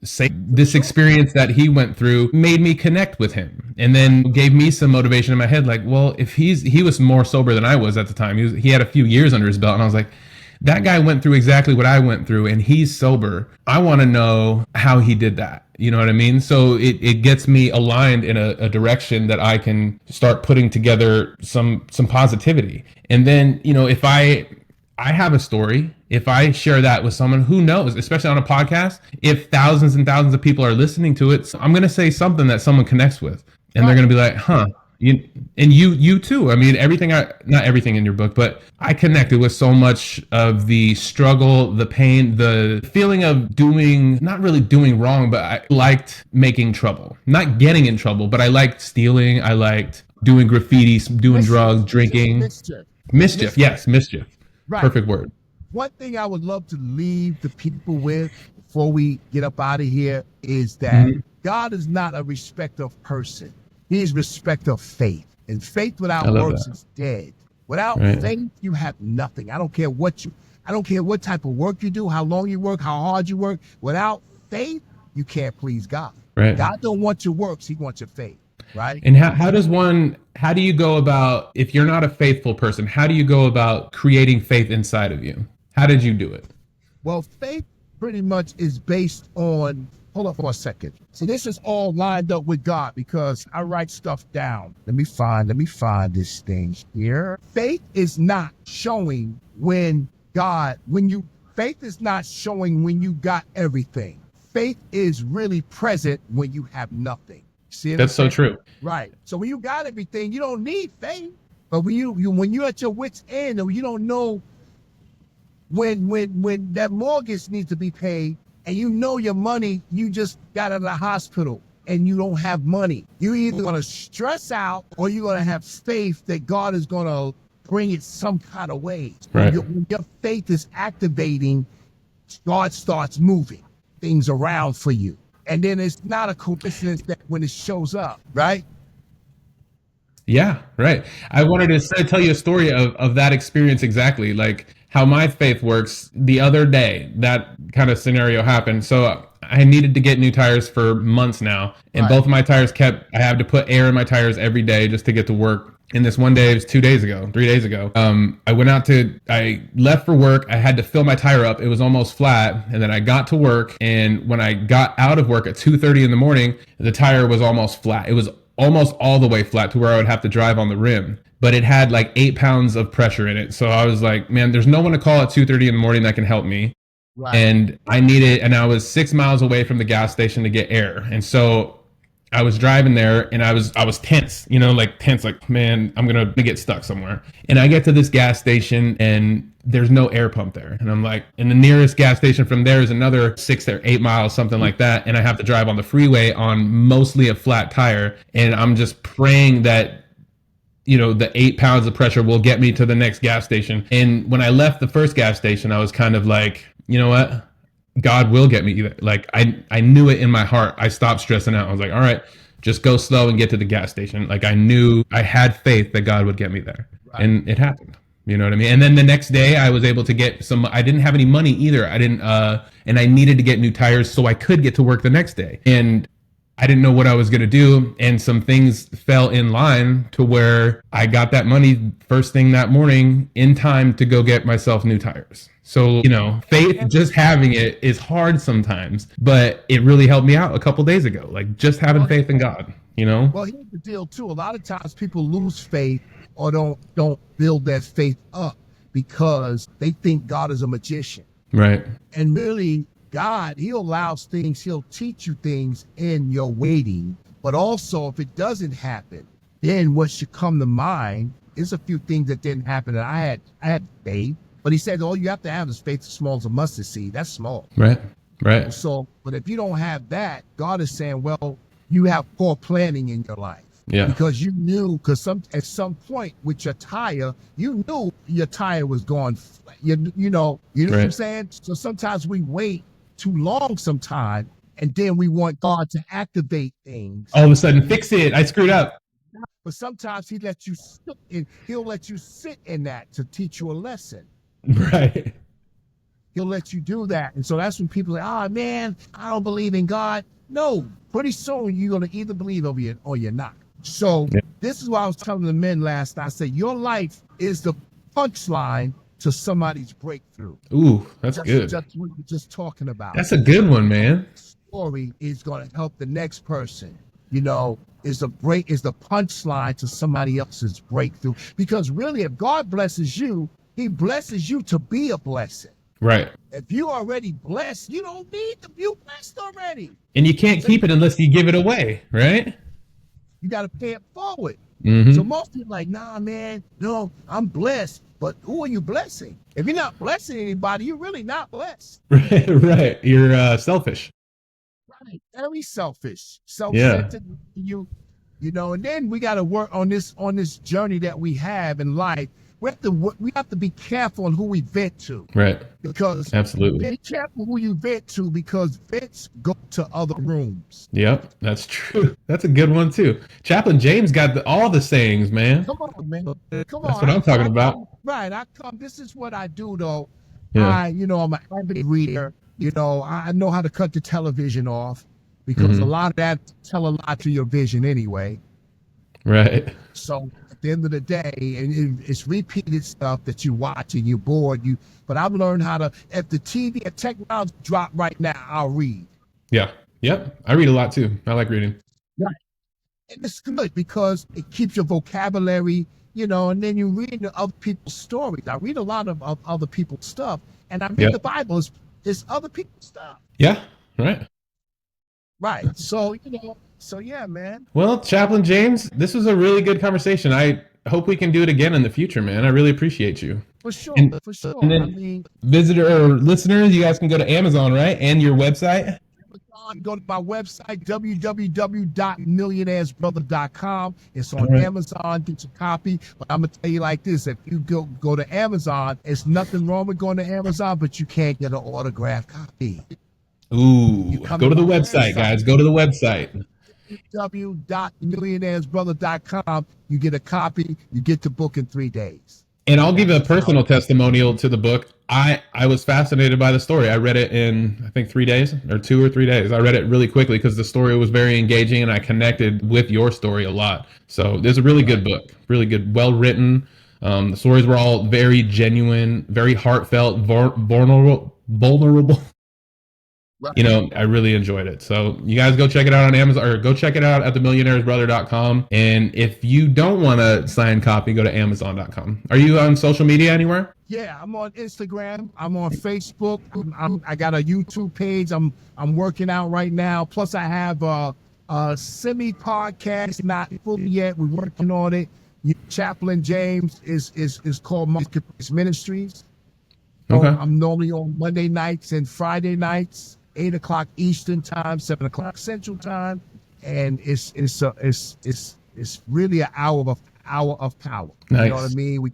this experience that he went through made me connect with him, and then gave me some motivation in my head. Like, well, if he was more sober than I was at the time. He had a few years under his belt, and I was like, that guy went through exactly what I went through, and he's sober. I want to know how he did that. You know what I mean? So it gets me aligned in a direction that I can start putting together some positivity. And then, if I have a story, if I share that with someone, who knows, especially on a podcast, if thousands and thousands of people are listening to it, I'm going to say something that someone connects with, and they're going to be like, you too. I mean, not everything in your book, but I connected with so much of the struggle, the pain, the feeling of not really doing wrong, but I liked making trouble, not getting in trouble, but I liked stealing. I liked doing graffiti, doing drugs, drinking. Mischief. Yes. Mischief. Right. Perfect word. One thing I would love to leave the people with before we get up out of here is that God is not a respecter of person. He is respect of faith. And faith without works is dead. Without faith, you have nothing. I don't care what I don't care what type of work you do, how long you work, how hard you work. Without faith, you can't please God. Right. God don't want your works. He wants your faith, right? And how do you go about, if you're not a faithful person, how do you go about creating faith inside of you? How did you do it? Well, faith pretty much is based on, hold up for a second. So this is all lined up with God because I write stuff down. Let me find this thing here. Faith is not showing faith is not showing when you got everything. Faith is really present when you have nothing. See what That's I'm saying? so true. Right. So when you got everything, you don't need faith. But when you're at your wit's end or you don't know when that mortgage needs to be paid and you know your money, you just got out of the hospital and you don't have money. You're either going to stress out or you're going to have faith that God is going to bring it some kind of way. Right. When your faith is activating, God starts moving things around for you. And then it's not a coincidence that when it shows up, right? Yeah, right. I wanted to tell you a story of that experience exactly, like how my faith works. The other day, that kind of scenario happened. So I needed to get new tires for months now. And Right. both of my tires I had to put air in my tires every day just to get to work. And this one day, it was 3 days ago, I left for work. I had to fill my tire up. It was almost flat. And then I got to work. And when I got out of work at 2:30 in the morning, the tire was almost flat. It was almost all the way flat to where I would have to drive on the rim. But it had like 8 pounds of pressure in it. So I was like, man, there's no one to call at 2:30 in the morning that can help me. Right. And I was 6 miles away from the gas station to get air. And so I was driving there and I was tense, like, man, I'm going to get stuck somewhere. And I get to this gas station and there's no air pump there. And I'm like, and the nearest gas station from there is another 6 or 8 miles, something like that. And I have to drive on the freeway on mostly a flat tire. And I'm just praying that, the 8 pounds of pressure will get me to the next gas station. And when I left the first gas station, I was kind of like, you know what? God will get me. Like I knew it in my heart. I stopped stressing out. I was like, all right, just go slow and get to the gas station. Like I knew I had faith that God would get me there. Right. And it happened. You know what I mean? And then the next day I was able to get I didn't have any money either. And I needed to get new tires so I could get to work the next day. And I didn't know what I was going to do. And some things fell in line to where I got that money first thing that morning in time to go get myself new tires. So, faith, just having it is hard sometimes, but it really helped me out a couple days ago. Like just having faith in God, Well, here's the deal too. A lot of times people lose faith or don't build that faith up because they think God is a magician. Right. And really, God, he allows things, he'll teach you things in your waiting. But also, if it doesn't happen, then what should come to mind is a few things that didn't happen. And I had faith, but he said, all you have to have is faith as small as a mustard seed. That's small. Right. Right. So, but if you don't have that, God is saying, well, you have poor planning in your life. Yeah. Because you knew, at some point with your tire, you knew your tire was going, you know right. What I'm saying? So sometimes we wait too long sometimes, and then we want God to activate things. All of a sudden, fix it. I screwed up. But sometimes he'll let you sit in that to teach you a lesson. Right. He'll let you do that. And so that's when people say, oh man, I don't believe in God. No, pretty soon you're going to either believe or you're not. So This is what I was telling the men last night. I said, your life is the punchline to somebody's breakthrough. Ooh, that's good. Just what we're just talking about. That's a good one, man. Story is going to help the next person. Is the punchline to somebody else's breakthrough. Because really, if God blesses you, he blesses you to be a blessing. Right. If you already blessed, you don't need to be blessed already. And you can't keep it unless you give it away, right? You got to pay it forward. Mm-hmm. So most people are like, nah, man, no, I'm blessed. But who are you blessing? If you're not blessing anybody, you're really not blessed. Right. You're selfish. Right. Very selfish. Self-centered. And then we got to work on this journey that we have in life. We have to be careful on who we vent to. Right. Because absolutely. Be careful who you vent to because vents go to other rooms. Yep, that's true. That's a good one too. Chaplin James got all the sayings, man. Come on, man. Come on. That's what I'm talking about. Right. This is what I do though. Yeah. I'm an avid reader. I know how to cut the television off because a lot of that tell a lot to your vision anyway. Right. So at the end of the day, and it's repeated stuff that you watch and you're bored. But I've learned how to, if the TV and technology drop right now, I'll read. Yeah. Yep. I read a lot too. I like reading. Right. And it's good because it keeps your vocabulary, and then you read other people's stories. I read a lot of other people's stuff, and I read the Bible. It's other people's stuff. Yeah. Right. Right. So, so yeah, man. Well, Chaplin James, this was a really good conversation. I hope we can do it again in the future, man. I really appreciate you. For sure. For sure. And then visitor or listeners, you guys can go to Amazon, right? And your website? Go to my website, www.millionairesbrother.com. It's on Amazon. Get your copy. But I'm going to tell you like this. If you go to Amazon, it's nothing wrong with going to Amazon, but you can't get an autographed copy. Ooh, go to the website, guys. Go to the website. www.millionairesbrother.com. You get a copy. You get the book in 3 days. And I'll give a personal testimonial to the book. I was fascinated by the story. I read it in, I think, 3 days or 2 or 3 days. I read it really quickly because the story was very engaging and I connected with your story a lot. So it's a really good book, really good, well written. The stories were all very genuine, very heartfelt, vulnerable. Right. I really enjoyed it. So you guys go check it out on Amazon or go check it out at themillionairesbrother.com. And if you don't want a signed copy, go to amazon.com. Are you on social media anywhere? Yeah, I'm on Instagram. I'm on Facebook. I got a YouTube page. I'm working out right now. Plus I have a semi podcast, not fully yet. We're working on it. Chaplin James is called Marketplace Ministries. Okay. I'm normally on Monday nights and Friday nights, 8 o'clock Eastern time, 7 o'clock Central time, and it's really an hour of power. Nice. You know what I mean? We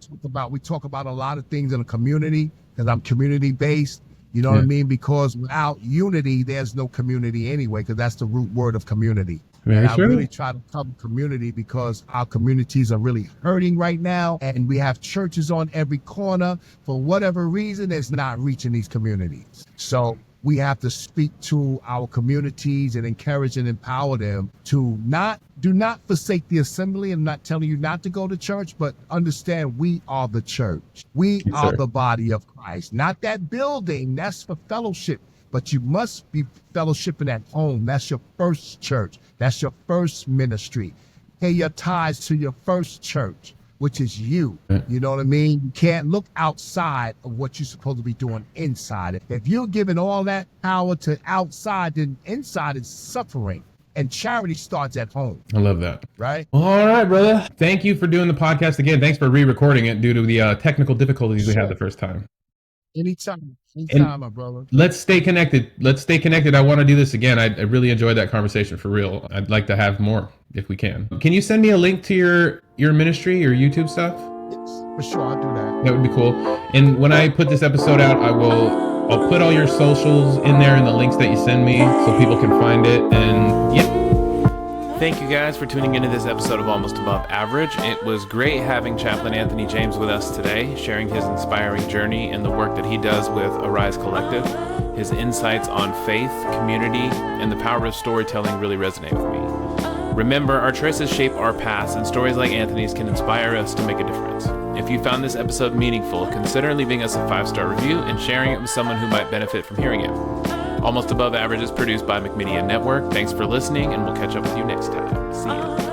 talk about a lot of things in the community because I'm community based. You know what I mean? Because without unity, there's no community anyway. Because that's the root word of community. Very true. I really try to cover community because our communities are really hurting right now, and we have churches on every corner. For whatever reason, it's not reaching these communities. So we have to speak to our communities and encourage and empower them to do not forsake the assembly. I'm not telling you not to go to church, but understand we are the church. We are the body of Christ, not that building. That's for fellowship, but you must be fellowshipping at home. That's your first church. That's your first ministry. Pay your tithes to your first church, which is you. You know what I mean? You can't look outside of what you're supposed to be doing inside. If you're giving all that power to outside, then inside is suffering. And charity starts at home. I love that. Right? Well, all right, brother. Thank you for doing the podcast again. Thanks for re-recording it due to the technical difficulties we had the first time. Anytime, my brother. Let's stay connected. I want to do this again. I really enjoyed that conversation for real. I'd like to have more if we can. Can you send me a link to your ministry, your YouTube stuff? Yes, for sure. I'll do that. That would be cool. And when I put this episode out, I'll put all your socials in there and the links that you send me so people can find it. And yeah. Thank you guys for tuning into this episode of Almost Above Average. It was great having Chaplain Anthony James with us today, sharing his inspiring journey and the work that he does with Arise Collective. His insights on faith, community, and the power of storytelling really resonate with me. Remember, our choices shape our paths, and stories like Anthony's can inspire us to make a difference. If you found this episode meaningful, consider leaving us a 5-star review and sharing it with someone who might benefit from hearing it. Almost Above Average is produced by McMedia Network. Thanks for listening, and we'll catch up with you next time. See ya.